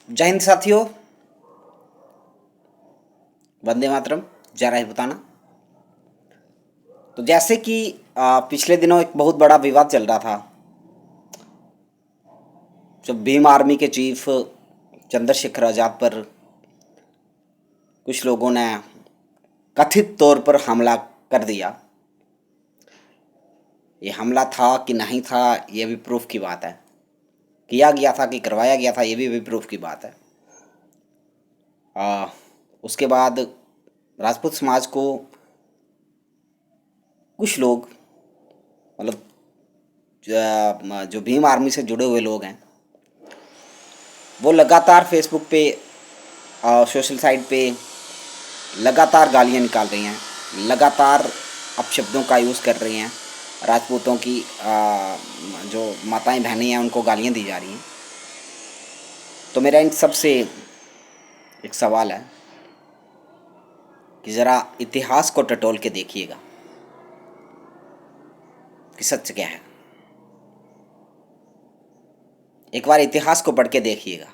जय हिंद साथियों। वंदे मातरम। जय राजपूताना। तो जैसे कि पिछले दिनों एक बहुत बड़ा विवाद चल रहा था जब भीम आर्मी के चीफ चंद्रशेखर आज़ाद पर कुछ लोगों ने कथित तौर पर हमला कर दिया। ये हमला था कि नहीं था, ये भी प्रूफ की बात है। किया गया था कि करवाया गया था, ये भी प्रूफ की बात है। उसके बाद राजपूत समाज को कुछ लोग, मतलब जो भीम आर्मी से जुड़े हुए लोग हैं, वो लगातार फेसबुक पे सोशल साइट पे लगातार गालियाँ निकाल रही हैं, लगातार अपशब्दों का यूज़ कर रही हैं। राजपूतों की जो माताएं बहनें हैं उनको गालियाँ दी जा रही हैं। तो मेरा इन सब से एक सवाल है कि ज़रा इतिहास को टटोल के देखिएगा कि सच क्या है। एक बार इतिहास को पढ़ के देखिएगा।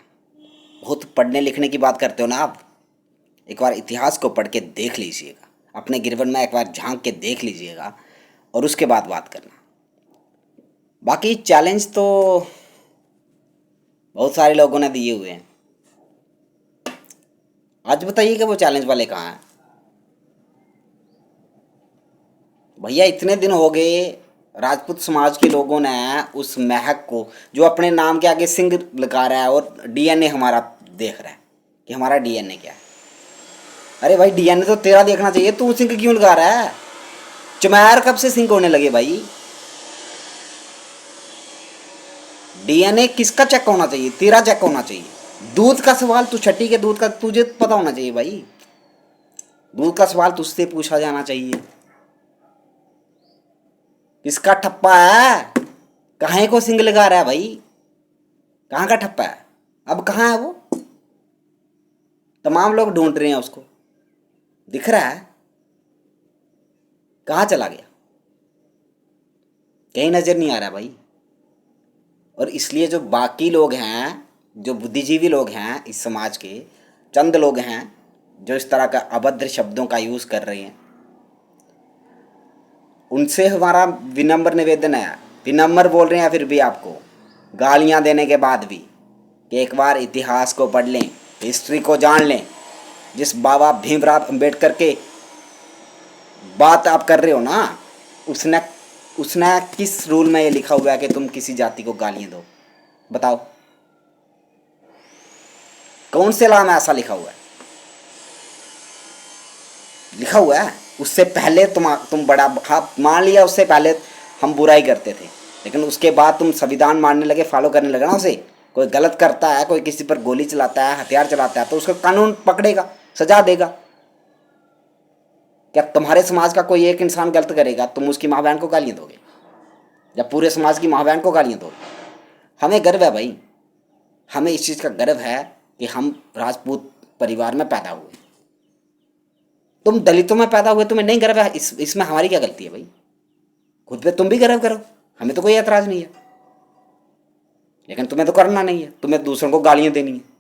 बहुत पढ़ने लिखने की बात करते हो ना आप, एक बार इतिहास को पढ़ के देख लीजिएगा, अपने गिरवन में एक बार झांक के देख लीजिएगा और उसके बाद बात करना। बाकी चैलेंज तो बहुत सारे लोगों ने दिए हुए हैं। आज बताइए कि वो चैलेंज वाले कहाँ हैं। भैया इतने दिन हो गए राजपूत समाज के लोगों ने उस महक को, जो अपने नाम के आगे सिंह लगा रहा है और डीएनए हमारा देख रहा है कि हमारा डीएनए क्या है। अरे भाई डीएनए तो तेरा देखना चाहिए, तू सिंह क्यों लगा रहा है? चमैर कब से सिंह होने लगे भाई? डीएनए किसका चेक होना चाहिए? तेरा चेक होना चाहिए। दूध का सवाल, तू छठी के दूध का तुझे पता होना चाहिए भाई। दूध का सवाल तुझसे पूछा जाना चाहिए। किसका ठप्पा है? कहाँ को सिंग लगा रहा है भाई? कहाँ का ठप्पा है? अब कहाँ है वो? तमाम लोग ढूंढ रहे हैं उसको। दिख रहा है? कहाँ चला गया? कहीं नजर नहीं आ रहा भाई। और इसलिए जो बाकी लोग हैं, जो बुद्धिजीवी लोग हैं इस समाज के, चंद लोग हैं जो इस तरह का अभद्र शब्दों का यूज़ कर रहे हैं, उनसे हमारा विनम्र निवेदन है। विनम्र बोल रहे हैं फिर भी आपको गालियां देने के बाद भी, कि एक बार इतिहास को पढ़ लें, हिस्ट्री को जान लें। जिस बाबा भीमराव अंबेडकर के बात आप कर रहे हो ना, उसने उसने किस रूल में ये लिखा हुआ है कि तुम किसी जाति को गालियां दो? बताओ कौन से लॉ में ऐसा लिखा हुआ है? लिखा हुआ है। उससे पहले तुम बड़ा, हाँ मान लिया उससे पहले हम बुराई करते थे, लेकिन उसके बाद तुम संविधान मानने लगे, फॉलो करने लगे ना उसे। कोई गलत करता है, कोई किसी पर गोली चलाता है, हथियार चलाता है, तो उसको कानून पकड़ेगा, सजा देगा। क्या तुम्हारे समाज का कोई एक इंसान गलत करेगा, तुम उसकी माँ बहन को गालियाँ दोगे? या पूरे समाज की माँ बहन को गालियाँ दोगे? हमें गर्व है भाई, हमें इस चीज़ का गर्व है कि हम राजपूत परिवार में पैदा हुए। तुम दलितों में पैदा हुए, तुम्हें नहीं गर्व है? इसमें हमारी क्या गलती है भाई? खुद पे तुम भी गर्व करो, हमें तो कोई ऐतराज नहीं है। लेकिन तुम्हें तो करना नहीं है, तुम्हें दूसरों को गालियां देनी है।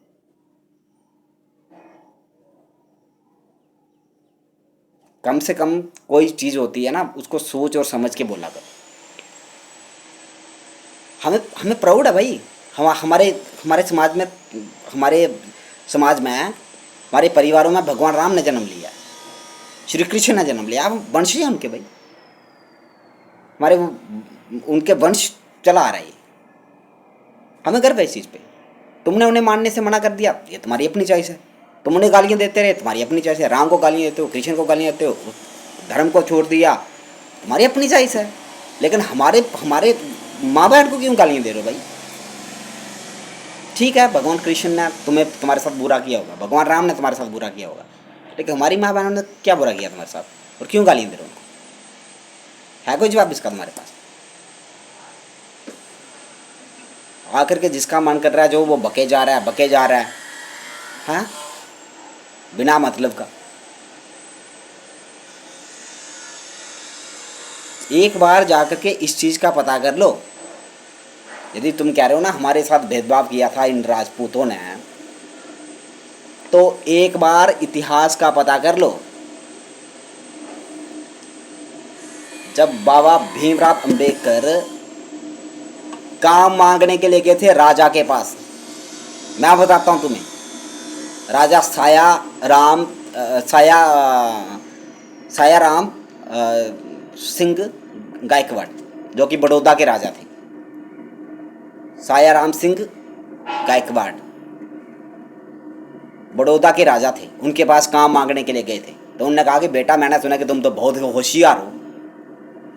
कम से कम कोई चीज़ होती है ना, उसको सोच और समझ के बोला करो। हमें हमें प्राउड है भाई। हमारे हमारे समाज में, हमारे समाज में, हमारे परिवारों में भगवान राम ने जन्म लिया, श्री कृष्ण ने जन्म लिया। हम वंश हैं उनके भाई, हमारे उनके वंश चला आ रहा है। हमें गर्व है इस चीज़ पे। तुमने उन्हें मानने से मना कर दिया, ये तुम्हारी अपनी चॉइस है। तुम उन्हें गालियाँ देते रहे, तुम्हारी अपनी चॉइस है। राम को गालियाँ देते हो, कृष्ण को गालियाँ देते हो, धर्म को छोड़ दिया, तुम्हारी अपनी चॉइस है। लेकिन हमारे हमारे माँ बहन को क्यों गालियाँ दे रहे हो भाई? ठीक है, भगवान कृष्ण ने तुम्हारे साथ बुरा किया होगा, भगवान राम ने तुम्हारे साथ बुरा किया होगा, लेकिन हमारी माँ बहनों ने क्या बुरा किया तुम्हारे साथ, और क्यों गालियाँ दे रहे हो उनको? है कोई जवाब इसका तुम्हारे पास? आकर के जिसका मन कर रहा है, जो वो बके जा रहा है, बके जा रहा है, हाँ, बिना मतलब का। एक बार जाकर के इस चीज़ का पता कर लो। यदि तुम कह रहे हो ना हमारे साथ भेदभाव किया था इन राजपूतों ने, तो एक बार इतिहास का पता कर लो। जब बाबा भीमराव अंबेडकर काम मांगने के लिए गए थे राजा के पास, मैं बताता हूं तुम्हें, राजा सायाराम सिंह गायकवाड़, जो कि बड़ौदा के राजा थे। सायाराम सिंह गायकवाड़ बड़ौदा के राजा थे, उनके पास काम मांगने के लिए गए थे। तो उन्होंने कहा कि बेटा, मैंने सुना कि तुम तो बहुत होशियार हो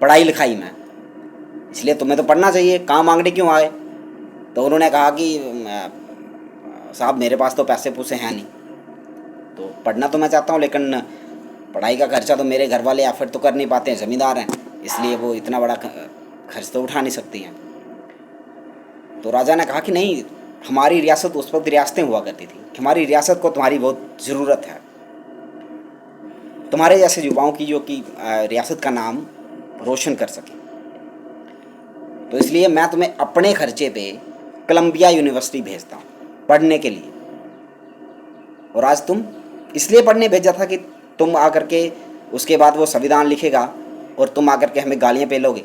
पढ़ाई लिखाई में, इसलिए तुम्हें तो पढ़ना चाहिए, काम मांगने क्यों आए? तो उन्होंने कहा कि साहब मेरे पास तो पैसे पूसे हैं नहीं, तो पढ़ना तो मैं चाहता हूँ, लेकिन पढ़ाई का खर्चा तो मेरे घर वाले एफर्ट तो कर नहीं पाते हैं, ज़मींदार हैं, इसलिए वो इतना बड़ा खर्च तो उठा नहीं सकती हैं। तो राजा ने कहा कि नहीं, हमारी रियासत, उस वक्त रियासतें हुआ करती थी, हमारी रियासत को तुम्हारी बहुत ज़रूरत है, तुम्हारे जैसे युवाओं की जो कि रियासत का नाम रोशन कर सके। तो इसलिए मैं तुम्हें अपने खर्चे पे कोलंबिया यूनिवर्सिटी भेजता हूँ पढ़ने के लिए। और आज तुम इसलिए पढ़ने भेजा था कि तुम आकर के उसके बाद वो संविधान लिखेगा और तुम आकर के हमें गालियाँ पेलोगे,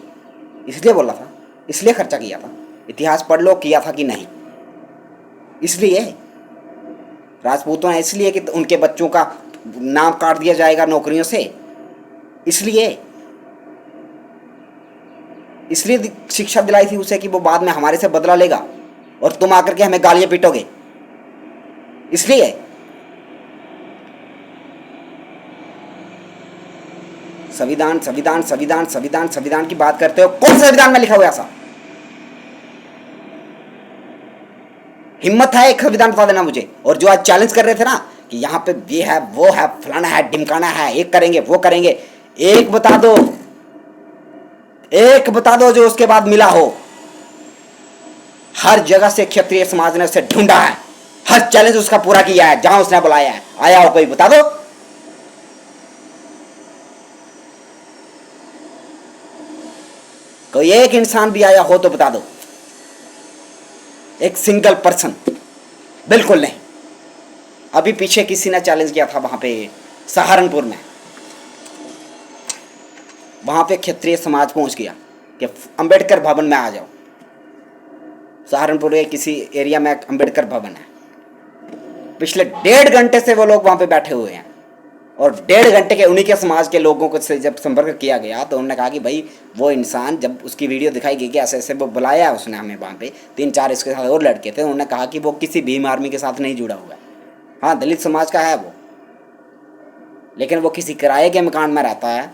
इसलिए बोला था, इसलिए खर्चा किया था। इतिहास पढ़ लो, किया था कि नहीं। इसलिए राजपूतों ने, इसलिए कि उनके बच्चों का नाम काट दिया जाएगा नौकरियों से, इसलिए शिक्षा दिलाई थी उसे कि वो बाद में हमारे से बदला लेगा और तुम आकर के हमें गालियां पीटोगे, इसलिए। संविधान संविधान संविधान संविधान संविधान की बात करते हो, कौन संविधान में लिखा हुआ ऐसा? हिम्मत है एक संविधान बता देना मुझे। और जो आज चैलेंज कर रहे थे ना कि यहाँ पे ये है, वो है, फलाना है, ढिमकाना है, एक करेंगे वो करेंगे, एक बता दो, एक बता दो जो उसके बाद मिला हो। हर जगह से क्षत्रिय समाज ने उसे ढूंढा है, हर चैलेंज उसका पूरा किया है, जहां उसने बुलाया है। आया हो कोई, बता दो। कोई एक इंसान भी आया हो तो बता दो, एक सिंगल पर्सन। बिल्कुल नहीं। अभी पीछे किसी ने चैलेंज किया था वहां पे सहारनपुर में, वहां पे क्षत्रिय समाज पहुंच गया कि अंबेडकर भवन में आ जाओ। सहारनपुर के किसी एरिया में अंबेडकर भवन है, पिछले 1.5 घंटे से वो लोग वहां पे बैठे हुए हैं। और 1.5 घंटे के उन्हीं के समाज के लोगों को से जब संपर्क किया गया तो उन्होंने कहा कि भाई वो इंसान, जब उसकी वीडियो दिखाई गई कि ऐसे ऐसे वो बुलाया उसने हमें वहाँ पे, 3-4 इसके साथ और लड़के थे, उन्होंने कहा कि वो किसी भीम आर्मी के साथ नहीं जुड़ा हुआ है। हाँ, दलित समाज का है वो, लेकिन वो किसी किराए के मकान में रहता है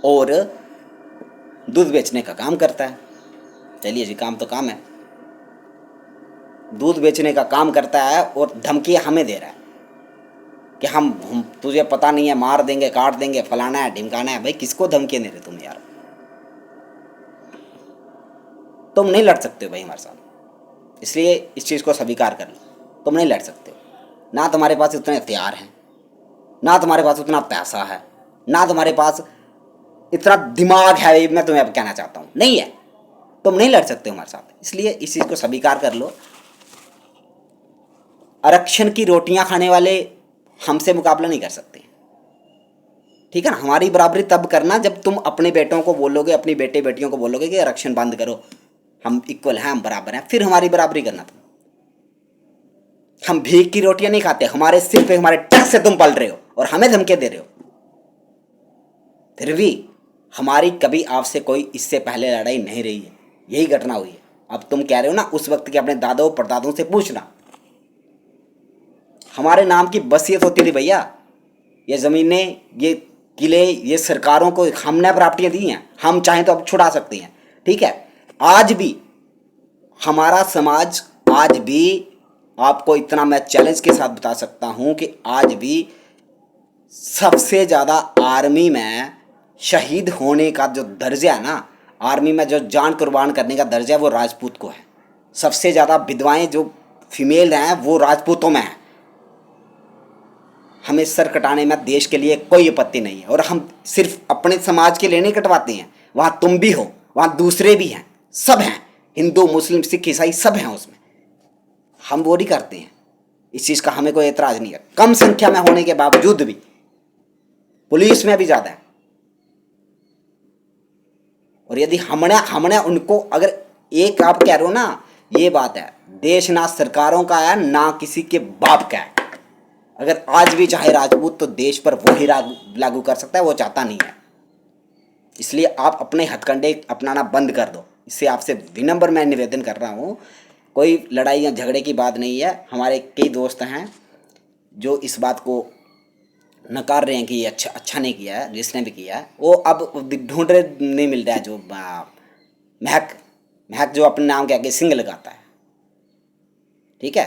और दूध बेचने का काम करता है। चलिए जी, काम तो काम है, दूध बेचने का काम करता है और धमकियाँ हमें दे रहा है कि हम तुझे पता नहीं है, मार देंगे, काट देंगे, फलाना है, ढिमकाना है। भाई किसको धमकी दे रहे तुम यार? तुम नहीं लड़ सकते हो भाई हमारे साथ, इसलिए इस चीज़ को स्वीकार कर लो, तुम नहीं लड़ सकते हो। ना तुम्हारे पास उतने हथियार हैं, ना तुम्हारे पास उतना पैसा है, ना तुम्हारे पास इतना दिमाग है, मैं तुम्हें अब कहना चाहता हूँ, नहीं है। तुम नहीं लड़ सकते हो हमारे साथ, इसलिए इस चीज़ को स्वीकार कर लो। आरक्षण की रोटियां खाने वाले हमसे मुकाबला नहीं कर सकते, ठीक है ना? हमारी बराबरी तब करना जब तुम अपने बेटों को बोलोगे, अपनी बेटे बेटियों को बोलोगे कि आरक्षण बंद करो, हम इक्वल हैं, हम बराबर हैं, फिर हमारी बराबरी करना तुम। हम भीख की रोटियां नहीं खाते, हमारे सिर पे, हमारे टैक्स से तुम पल रहे हो और हमें धमके दे रहे हो। फिर भी हमारी कभी आपसे कोई इससे पहले लड़ाई नहीं रही है, यही घटना हुई है। अब तुम कह रहे हो ना उस वक्त के अपने दादों परदादों से पूछना, हमारे नाम की बसियत होती थी भैया। ये ज़मीनें, ये किले, ये सरकारों को हमने प्रॉपर्टियाँ दी हैं, हम चाहें तो अब छुड़ा सकते हैं, ठीक है? आज भी हमारा समाज, आज भी आपको इतना मैं चैलेंज के साथ बता सकता हूँ कि आज भी सबसे ज़्यादा आर्मी में शहीद होने का जो दर्जा है ना, आर्मी में जो जान कुर्बान करने का दर्जा है, वो राजपूत को है। सबसे ज़्यादा विधवाएं जो फीमेल हैं वो राजपूतों में हैं। हमें सर कटाने में देश के लिए कोई आपत्ति नहीं है, और हम सिर्फ अपने समाज के लिए नहीं कटवाते हैं, वहाँ तुम भी हो, वहाँ दूसरे भी हैं, सब हैं, हिंदू मुस्लिम सिख ईसाई सब हैं उसमें। हम वो नहीं करते हैं, इस चीज़ का हमें कोई एतराज़ नहीं है। कम संख्या में होने के बावजूद भी पुलिस में भी ज़्यादा है। और यदि हमने हमने उनको, अगर एक आप कह रहे हो ना, ये बात है, देश ना सरकारों का है ना किसी के बाप का है। अगर आज भी चाहे राजपूत, तो देश पर वो ही लागू कर सकता है, वो चाहता नहीं है। इसलिए आप अपने हथकंडे अपनाना बंद कर दो। इससे आपसे विनम्र मैं निवेदन कर रहा हूँ। कोई लड़ाई या झगड़े की बात नहीं है। हमारे कई दोस्त हैं जो इस बात को नकार रहे हैं कि ये अच्छा नहीं किया है, जिसने भी किया है वो अब ढूंढ रहे, नहीं मिल रहा है। जो महक महक जो अपने नाम के आगे सिंह लगाता है, ठीक है।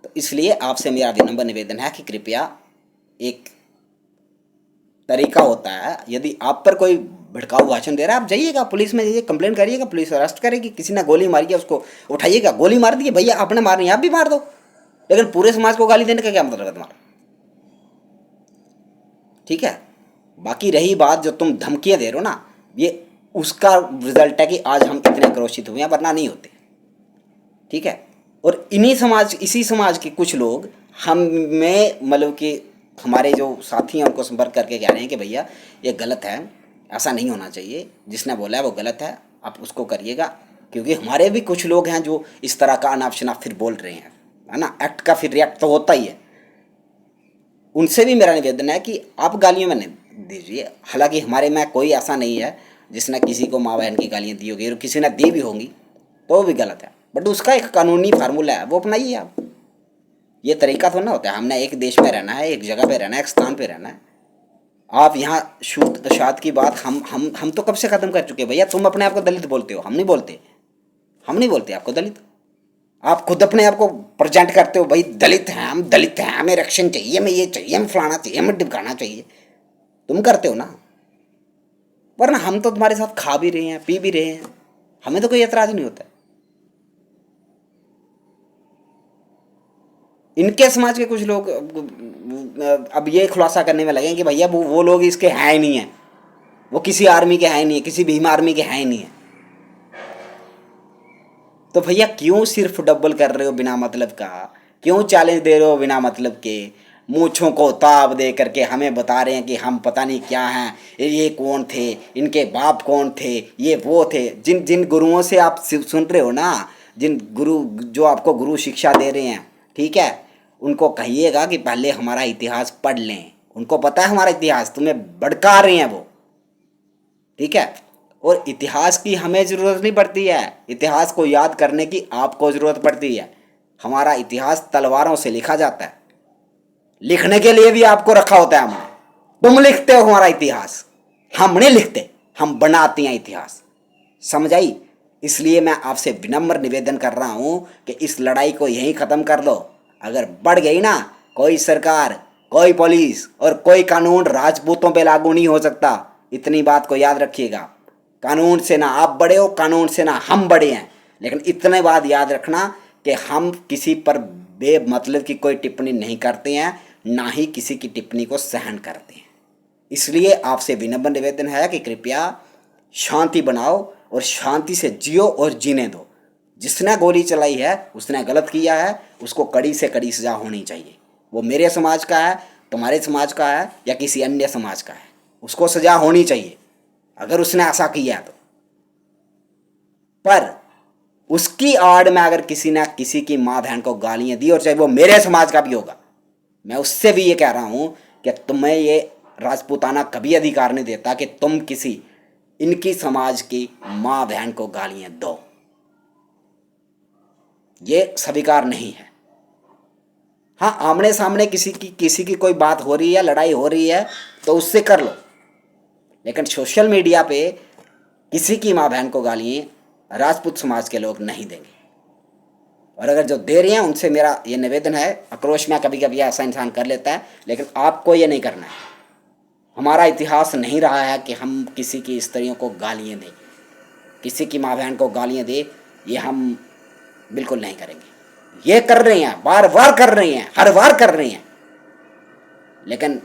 तो इसलिए आपसे मेरा विनम्र निवेदन है कि कृपया, एक तरीका होता है, यदि आप पर कोई भड़काऊ भाषण दे रहा है, आप जाइएगा पुलिस में, जाइए कंप्लेंट करिएगा, पुलिस अरेस्ट करेगी। किसी ने गोली मारी है, उसको उठाइएगा, गोली मार दी भैया, आपने मारनी आप भी मार दो, लेकिन पूरे समाज को गाली देने का क्या मतलब है तुम्हारा, ठीक है। बाकी रही बात जो तुम धमकियां दे रहे हो ना, ये उसका रिजल्ट है कि आज हम इतने क्रोशित हुए हैं, वरना नहीं होते, ठीक है। और इसी समाज के कुछ लोग हमें, मतलब कि हमारे जो साथी हैं उनको संपर्क करके कह रहे हैं कि भैया ये गलत है, ऐसा नहीं होना चाहिए, जिसने बोला है वो गलत है, आप उसको करिएगा। क्योंकि हमारे भी कुछ लोग हैं जो इस तरह का अनाप शनाप फिर बोल रहे हैं, है ना। एक्ट का फिर रिएक्ट तो होता ही है। उनसे भी मेरा निवेदन है कि आप गालियाँ में नहीं दीजिए। हालांकि हमारे में कोई ऐसा नहीं है जिसने किसी को माँ बहन की गालियाँ दी होगी, और किसी ने दी भी होंगी तो वो भी गलत है, बट उसका एक कानूनी फार्मूला है, वो अपनाइए आप। ये तरीका तो ना होता है। हमने एक देश में रहना है, एक जगह पे रहना है, एक स्थान पे रहना है। आप यहाँ शुद्ध शाद की बात हम तो कब से ख़त्म कर चुके हैं भैया। तुम अपने आप को दलित बोलते हो, हम नहीं बोलते। हम नहीं बोलते आपको दलित। आप खुद अपने आप को प्रेजेंट करते हो, भाई दलित हैं हम, दलित हैं, हमें रक्षण चाहिए, हमें ये चाहिए, हमें फलाना चाहिए, हमें ढिमकाना चाहिए। तुम करते हो ना, वरना हम तो तुम्हारे साथ खा भी रहे हैं, पी भी रहे हैं, हमें तो कोई एतराज़ नहीं होता। इनके समाज के कुछ लोग अब ये खुलासा करने में लगे कि भैया वो लोग इसके हैं ही नहीं है, वो किसी आर्मी के हैं ही नहीं है, किसी भीम आर्मी के हैं ही नहीं है। तो भैया क्यों सिर्फ डबल कर रहे हो बिना मतलब का, क्यों चैलेंज दे रहे हो बिना मतलब के, मूंछों को ताब दे करके हमें बता रहे हैं कि हम पता नहीं क्या हैं, ये कौन थे, इनके बाप कौन थे, ये वो थे। जिन जिन गुरुओं से आप सुन रहे हो ना, जिन गुरु जो आपको गुरु शिक्षा दे रहे हैं, ठीक है, उनको कहिएगा कि पहले हमारा इतिहास पढ़ लें। उनको पता है हमारा इतिहास, तुम्हें भड़का रहे हैं वो, ठीक है। और इतिहास की हमें ज़रूरत नहीं पड़ती है, इतिहास को याद करने की आपको ज़रूरत पड़ती है। हमारा इतिहास तलवारों से लिखा जाता है, लिखने के लिए भी आपको रखा होता है हमने। तुम लिखते हो हमारा इतिहास, हम नहीं लिखते, हम बनाते हैं इतिहास, समझ आई। इसलिए मैं आपसे विनम्र निवेदन कर रहा हूं कि इस लड़ाई को यहीं ख़त्म कर दो। अगर बढ़ गई ना, कोई सरकार, कोई पुलिस और कोई कानून राजपूतों पे लागू नहीं हो सकता। इतनी बात को याद रखिएगा। कानून से ना आप बड़े हो, कानून से ना हम बड़े हैं, लेकिन इतने बात याद रखना कि हम किसी पर बेमतलब की कोई टिप्पणी नहीं करते हैं, ना ही किसी की टिप्पणी को सहन करते हैं। इसलिए आपसे विनम्र निवेदन है कि कृपया शांति बनाओ और शांति से जियो और जीने दो। जिसने गोली चलाई है उसने गलत किया है, उसको कड़ी से कड़ी सजा होनी चाहिए। वो मेरे समाज का है, तुम्हारे समाज का है, या किसी अन्य समाज का है, उसको सजा होनी चाहिए अगर उसने ऐसा किया तो। पर उसकी आड़ में अगर किसी ने किसी की माँ बहन को गालियाँ दी, और चाहे वो मेरे समाज का भी होगा, मैं उससे भी ये कह रहा हूँ कि तुम्हें ये राजपूताना कभी अधिकार नहीं देता कि तुम किसी इनकी समाज की माँ बहन को गालियाँ दो। ये स्वीकार नहीं है। हाँ, आमने सामने किसी की कोई बात हो रही है, लड़ाई हो रही है, तो उससे कर लो, लेकिन सोशल मीडिया पे किसी की माँ बहन को गालियाँ राजपूत समाज के लोग नहीं देंगे। और अगर जो दे रहे हैं उनसे मेरा ये निवेदन है, आक्रोश में कभी कभी ऐसा इंसान कर लेता है, लेकिन आपको ये नहीं करना है। हमारा इतिहास नहीं रहा है कि हम किसी की स्त्रियों को गालियाँ दें, किसी की माँ बहन को गालियाँ दें, ये हम बिल्कुल नहीं करेंगे। ये कर रहे हैं, बार बार कर रहे हैं, हर बार कर रहे हैं, लेकिन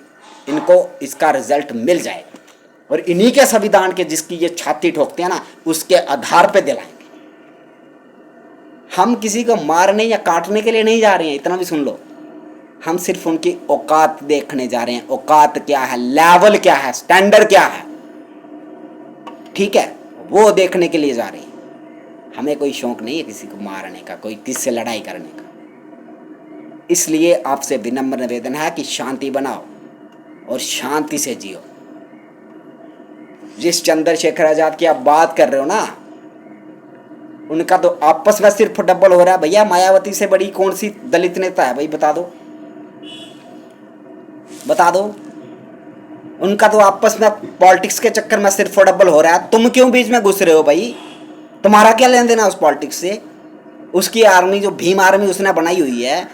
इनको इसका रिजल्ट मिल जाएगा। और इन्हीं के संविधान के जिसकी ये छाती ठोकते हैं ना, उसके आधार पे दिलाएंगे। हम किसी को मारने या काटने के लिए नहीं जा रहे हैं, इतना भी सुन लो। हम सिर्फ उनकी औकात देखने जा रहे हैं, औकात क्या है, लेवल क्या है, स्टैंडर्ड क्या है, ठीक है, वो देखने के लिए जा रहे हैं। हमें कोई शौक नहीं है किसी को मारने का, कोई किससे लड़ाई करने का। इसलिए आपसे विनम्र निवेदन है कि शांति बनाओ और शांति से जियो। जिस चंद्रशेखर आजाद की आप बात कर रहे हो ना, उनका तो आपस में सिर्फ डबल हो रहा है। भैया मायावती से बड़ी कौन सी दलित नेता है भाई, बता दो, बता दो। उनका तो आपस में पॉलिटिक्स के चक्कर में सिर्फ डबल हो रहा है। तुम क्यों बीच में घुस रहे हो भाई? तुम्हारा क्या लेन देना उस पॉलिटिक्स से? उसकी आर्मी, जो भीम आर्मी उसने बनाई हुई है,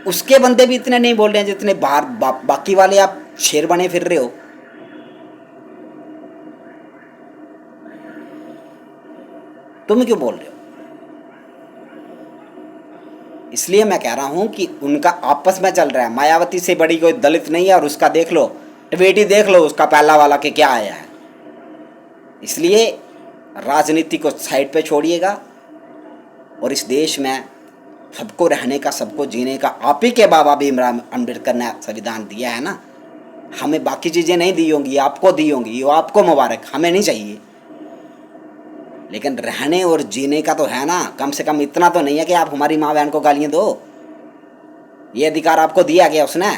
उसके बंदे भी इतने नहीं बोल रहे हैं जितने बाहर बाकी वाले आप शेर बने फिर रहे हो। तुम क्यों बोल रहे हो? इसलिए मैं कह रहा हूं कि उनका आपस में चल रहा है। मायावती से बड़ी कोई दलित नहीं है। और उसका देख लो, ट्वीट ही देख लो उसका पहला वाला के क्या आया है। इसलिए राजनीति को साइड पे छोड़िएगा और इस देश में सबको रहने का, सबको जीने का आप ही के बाबा भीमराव अम्बेडकर ने संविधान दिया है ना। हमें बाकी चीज़ें नहीं दी होंगी, आपको दी होंगी, वो आपको मुबारक, हमें नहीं चाहिए। लेकिन रहने और जीने का तो है ना। कम से कम इतना तो नहीं है कि आप हमारी माँ बहन को गालियाँ दो। ये अधिकार आपको दिया गया उसने।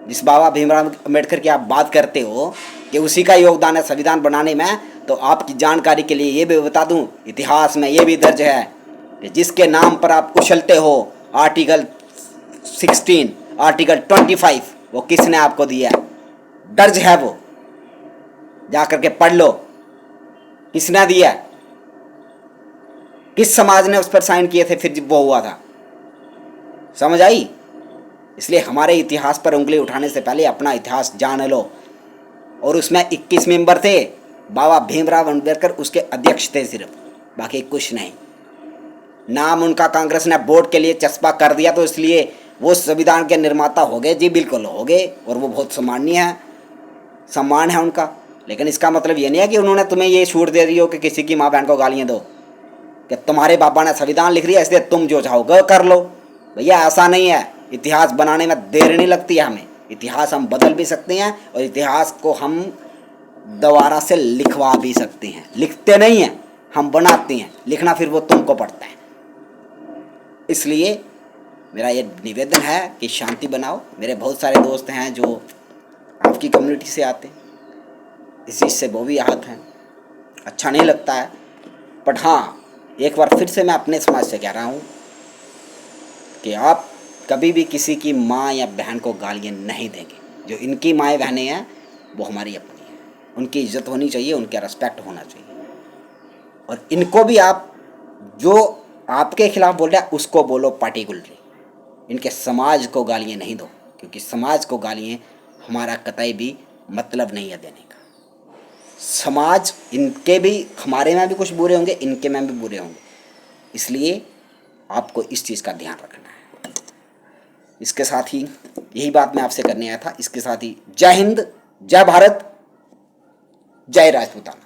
जिस बाबा भीमराव अम्बेडकर की आप बात करते हो कि उसी का योगदान है संविधान बनाने में, तो आपकी जानकारी के लिए ये भी बता दूं, इतिहास में ये भी दर्ज है कि जिसके नाम पर आप उछलते हो, आर्टिकल 16, आर्टिकल 25, वो किसने आपको दिया है? दर्ज है, वो जा करके पढ़ लो। किसने दिया है? किस समाज ने उस पर साइन किए थे फिर वो हुआ था? समझ आई? इसलिए हमारे इतिहास पर उंगली उठाने से पहले अपना इतिहास जान लो। और उसमें 21 मेंबर थे। बाबा भीमराव अम्बेडकर उसके अध्यक्ष थे सिर्फ, बाकी कुछ नहीं। नाम उनका कांग्रेस ने वोट के लिए चस्पा कर दिया, तो इसलिए वो संविधान के निर्माता हो गए। जी बिल्कुल हो गए, और वो बहुत सम्मानीय है, सम्मान है उनका। लेकिन इसका मतलब ये नहीं है कि उन्होंने तुम्हें ये छूट दे दी हो कि किसी की माँ बहन को गालियाँ दो, कि तुम्हारे बाबा ने संविधान लिख दिया इसलिए तुम जो चाहोगे कर लो। भैया ऐसा नहीं है। इतिहास बनाने में देर नहीं लगती है हमें। इतिहास हम बदल भी सकते हैं और इतिहास को हम दोबारा से लिखवा भी सकते हैं। लिखते नहीं हैं, हम बनाते हैं। लिखना फिर वो तुमको पड़ता है। इसलिए मेरा ये निवेदन है कि शांति बनाओ। मेरे बहुत सारे दोस्त हैं जो आपकी कम्युनिटी से आते हैं, इस चीज़ से वो भी आहत हैं, अच्छा नहीं लगता है। बट हाँ, एक बार फिर से मैं अपने समाज से कह रहा हूँ कि आप कभी भी किसी की माँ या बहन को गालियाँ नहीं देंगे। जो इनकी माएँ बहनें हैं वो हमारी अपनी हैं, उनकी इज्जत होनी चाहिए, उनका रेस्पेक्ट होना चाहिए। और इनको भी आप जो आपके खिलाफ बोल रहा है उसको बोलो पार्टिकुलरली। इनके समाज को गालियाँ नहीं दो, क्योंकि समाज को गालियाँ हमारा कतई भी मतलब नहीं है देने का। समाज, इनके भी, हमारे में भी कुछ बुरे होंगे, इनके में भी बुरे होंगे। इसलिए आपको इस चीज़ का ध्यान रखना है। इसके साथ ही यही बात मैं आपसे करने आया था। इसके साथ ही जय हिंद, जय भारत, जय राजपूताना।